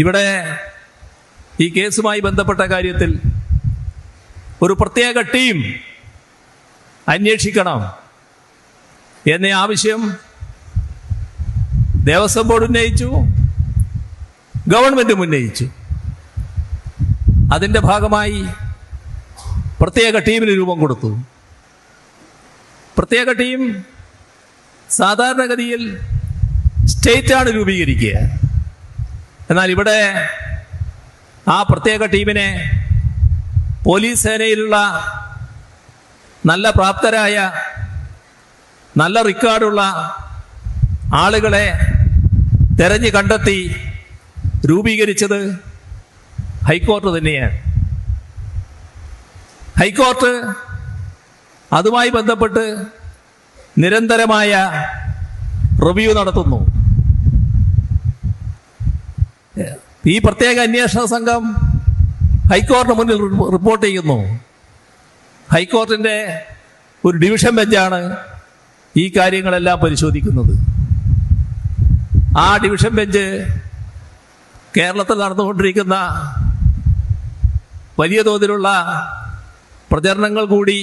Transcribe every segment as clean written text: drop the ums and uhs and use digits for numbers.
ഇവിടെ ഈ കേസുമായി ബന്ധപ്പെട്ട കാര്യത്തിൽ ഒരു പ്രത്യേക ടീം അന്വേഷിക്കണം എന്ന ആവശ്യം ദേവസ്വം ബോർഡ് ഉന്നയിച്ചു, ഗവൺമെന്റും ഉന്നയിച്ചു. അതിൻ്റെ ഭാഗമായി പ്രത്യേക ടീമിന് രൂപം കൊടുത്തു. പ്രത്യേക ടീം സാധാരണഗതിയിൽ സ്റ്റേറ്റാണ് രൂപീകരിക്കുക. എന്നാൽ ഇവിടെ ആ പ്രത്യേക ടീമിനെ പോലീസ് സേനയിലുള്ള നല്ല പ്രാപ്തരായ നല്ല റെക്കോർഡുള്ള ആളുകളെ തെരഞ്ഞു കണ്ടെത്തി രൂപീകരിച്ചത് ഹൈക്കോടതി തന്നെയാണ്. ഹൈക്കോടതി അതുമായി ബന്ധപ്പെട്ട് നിരന്തരമായ റിവ്യൂ നടത്തുന്നു. ഈ പ്രത്യേക അന്വേഷണ സംഘം ഹൈക്കോടതിന് മുന്നിൽ റിപ്പോർട്ട് ചെയ്യുന്നു. ഹൈക്കോടതിൻ്റെ ഒരു ഡിവിഷൻ ബെഞ്ചാണ് ഈ കാര്യങ്ങളെല്ലാം പരിശോധിക്കുന്നത്. ആ ഡിവിഷൻ ബെഞ്ച് കേരളത്തിൽ നടന്നുകൊണ്ടിരിക്കുന്ന വലിയ തോതിലുള്ള പ്രചരണങ്ങൾ കൂടി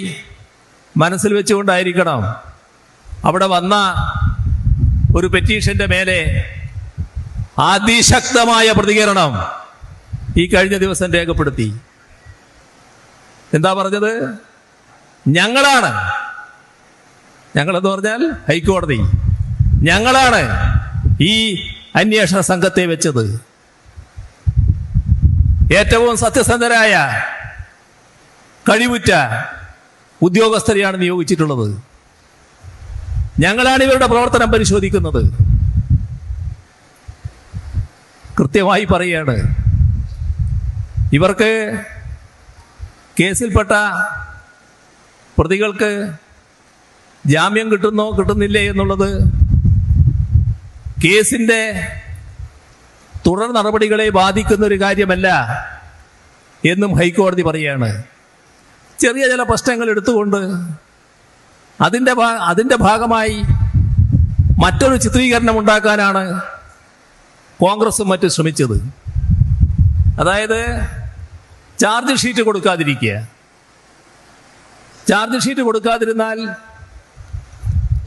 മനസ്സിൽ വെച്ചുകൊണ്ടായിരിക്കണം അവിടെ വന്ന ഒരു പെറ്റീഷന്റെ മേലെ അതിശക്തമായ പ്രതികരണം ഈ കഴിഞ്ഞ ദിവസം രേഖപ്പെടുത്തി. എന്താ പറഞ്ഞത്? ഞങ്ങളെന്ന് പറഞ്ഞാൽ ഹൈക്കോടതി, ഞങ്ങളാണ് ഈ അന്വേഷണ സംഘത്തെ വെച്ചത്. ഏറ്റവും സത്യസന്ധരായ കഴിവുറ്റ ഉദ്യോഗസ്ഥരെയാണ് നിയോഗിച്ചിട്ടുള്ളത്. ഞങ്ങളാണ് ഇവരുടെ പ്രവർത്തനം പരിശോധിക്കുന്നത്. കൃത്യമായി പറയുകയാണ്, ഇവർക്ക് കേസിൽപ്പെട്ട പ്രതികൾക്ക് ജാമ്യം കിട്ടുന്നോ കിട്ടുന്നില്ലേ എന്നുള്ളത് കേസിൻ്റെ തുടർ നടപടികളെ ബാധിക്കുന്ന ഒരു കാര്യമല്ല എന്നും ഹൈക്കോടതി പറയുകയാണ്. ചെറിയ ചില പ്രശ്നങ്ങൾ എടുത്തുകൊണ്ട് അതിൻ്റെ ഭാഗമായി മറ്റൊരു ചിത്രീകരണം ഉണ്ടാക്കാനാണ് കോൺഗ്രസും മറ്റും ശ്രമിച്ചത്. അതായത് ചാർജ് ഷീറ്റ് കൊടുക്കാതിരിക്കുക. ചാർജ് ഷീറ്റ് കൊടുക്കാതിരുന്നാൽ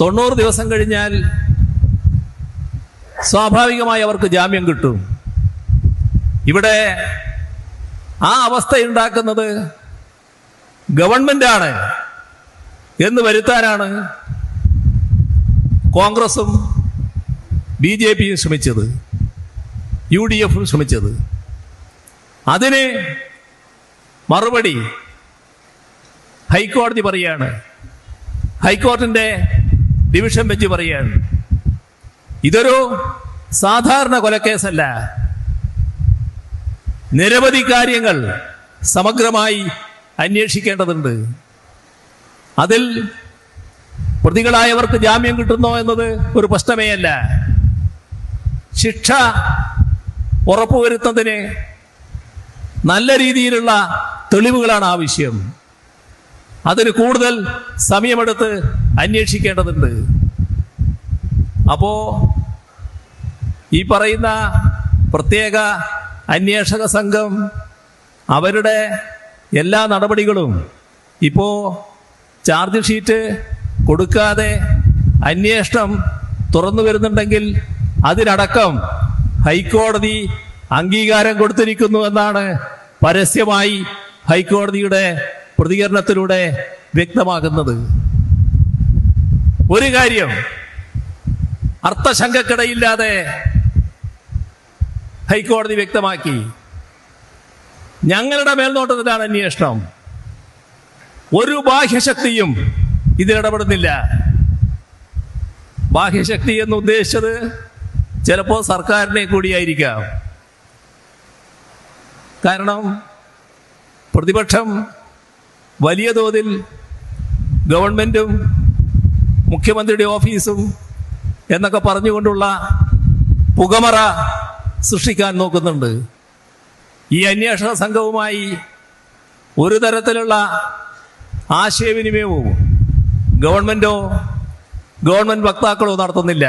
90 ദിവസം കഴിഞ്ഞാൽ സ്വാഭാവികമായി അവർക്ക് ജാമ്യം കിട്ടും. ഇവിടെ ആ അവസ്ഥയുണ്ടാക്കുന്നത് ഗവൺമെന്റാണ് എന്ന് വരുത്താനാണ് കോൺഗ്രസും BJPയും ശ്രമിച്ചത്, UDFും ശ്രമിച്ചത്. അതിന് മറുപടി ഹൈക്കോടതി പറയാണ്, ഹൈക്കോടതിൻ്റെ ഡിവിഷൻ ബെഞ്ച് പറയാണ്, ഇതൊരു സാധാരണ കൊലക്കേസല്ല. നിരവധി കാര്യങ്ങൾ സമഗ്രമായി അന്വേഷിക്കേണ്ടതുണ്ട്. അതിൽ പ്രതികളായവർക്ക് ജാമ്യം കിട്ടുന്നോ എന്നത് ഒരു പ്രശ്നമേ അല്ല. ശിക്ഷ ഉറപ്പുവരുത്തുന്നതിന് നല്ല രീതിയിലുള്ള തെളിവുകളാണ് ആവശ്യം. അതിന് കൂടുതൽ സമയമെടുത്ത് അന്വേഷിക്കേണ്ടതുണ്ട്. അപ്പോ ഈ പറയുന്ന പ്രത്യേക അന്വേഷക സംഘം അവരുടെ എല്ലാ നടപടികളും ഇപ്പോൾ ചാർജ് ഷീറ്റ് കൊടുക്കാതെ അന്വേഷണം തുറന്നു വരുന്നുണ്ടെങ്കിൽ അതിനടക്കം ഹൈക്കോടതി അംഗീകാരം കൊടുത്തിരിക്കുന്നു എന്നാണ് പരസ്യമായി ഹൈക്കോടതിയുടെ പ്രതികരണത്തിലൂടെ വ്യക്തമാകുന്നത്. ഒരു കാര്യം അർത്ഥശങ്കക്കിടയില്ലാതെ ഹൈക്കോടതി വ്യക്തമാക്കി, ഞങ്ങളുടെ മേൽനോട്ടത്തിലാണ് അന്വേഷണം, ഒരു ബാഹ്യശക്തിയും ഇതിലിടപെടുന്നില്ല. ബാഹ്യശക്തി എന്ന് ഉദ്ദേശിച്ചത് ചിലപ്പോൾ സർക്കാരിനെ കൂടിയായിരിക്കാം. കാരണം പ്രതിപക്ഷം വലിയ തോതിൽ ഗവൺമെൻറ്റും മുഖ്യമന്ത്രിയുടെ ഓഫീസും എന്നൊക്കെ പറഞ്ഞുകൊണ്ടുള്ള പുകമറ സൃഷ്ടിക്കാൻ നോക്കുന്നുണ്ട്. ഈ അന്വേഷണ സംഘവുമായി ഒരു തരത്തിലുള്ള ആശയവിനിമയവും ഗവൺമെൻറ് വക്താക്കളോ നടത്തുന്നില്ല.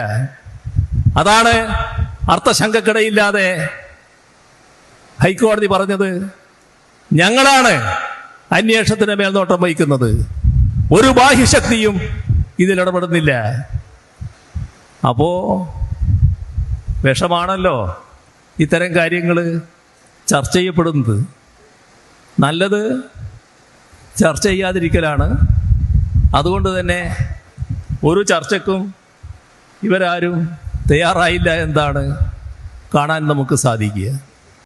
അതാണ് അർത്ഥശങ്കക്കിടയില്ലാതെ ഹൈക്കോടതി പറഞ്ഞത് ഞങ്ങളാണ് അന്വേഷണത്തിന് മേൽനോട്ടം വഹിക്കുന്നത്, ഒരു ബാഹ്യശക്തിയും ഇതിലിടപെടുന്നില്ല. അപ്പോ വിഷമാണല്ലോ ഇത്തരം കാര്യങ്ങൾ ചർച്ച ചെയ്യപ്പെടുന്നത്. നല്ലത് ചർച്ച ചെയ്യാതിരിക്കലാണ്. അതുകൊണ്ട് തന്നെ ഒരു ചർച്ചയ്ക്കും ഇവരാരും തയ്യാറായില്ല എന്നാണ് കാണാൻ നമുക്ക് സാധിക്കുക.